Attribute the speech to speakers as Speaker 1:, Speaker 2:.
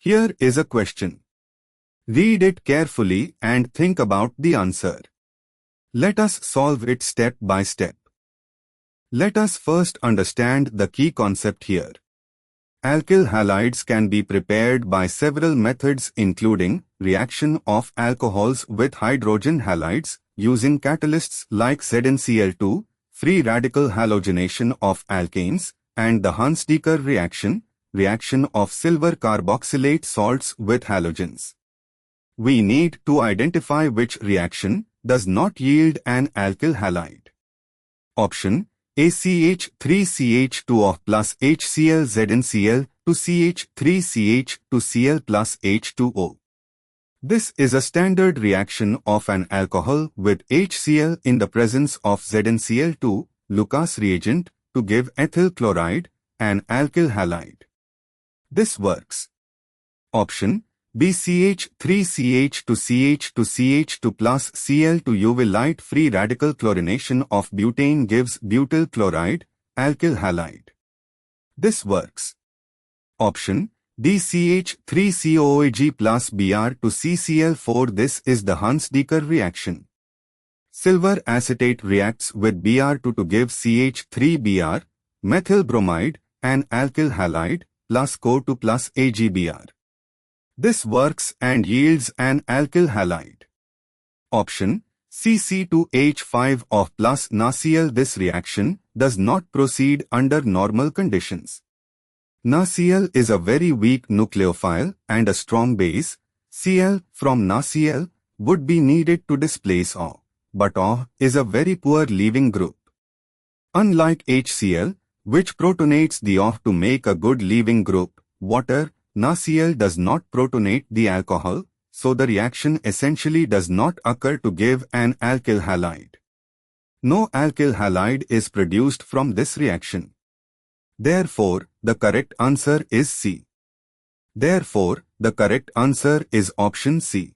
Speaker 1: Here is a question. Read it carefully and think about the answer. Let us solve it step by step. Let us first understand the key concept here. Alkyl halides can be prepared by several methods including reaction of alcohols with hydrogen halides using catalysts like ZnCl2, free radical halogenation of alkanes, and the Hunsdecker reaction, reaction of silver carboxylate salts with halogens. We need to identify which reaction does not yield an alkyl halide. Option ACH3CH2O plus HCl ZnCl to CH3CH to Cl plus H2O. This is a standard reaction of an alcohol with HCl in the presence of ZnCl2, Lucas reagent, to give ethyl chloride, an alkyl halide. This works. Option BCH3CH to CH to CH2 plus Cl to UV light free radical chlorination of butane gives butyl chloride, alkyl halide. This works. Option DCH3COAG plus Br to CCl4. This is the Hunsdecker reaction. Silver acetate reacts with Br2 to give CH3Br, methyl bromide, an alkyl halide, plus CO2 plus AgBr. This works and yields an alkyl halide. Option CC2H5 of plus NaCl. This reaction does not proceed under normal conditions. NaCl is a very weak nucleophile and a strong base. Cl from NaCl would be needed to displace O, but O is a very poor leaving group. Unlike HCl, which protonates the O to make a good leaving group, water, NaCl does not protonate the alcohol, so the reaction essentially does not occur to give an alkyl halide. No alkyl halide is produced from this reaction. Therefore, the correct answer is C. Therefore, the correct answer is option C.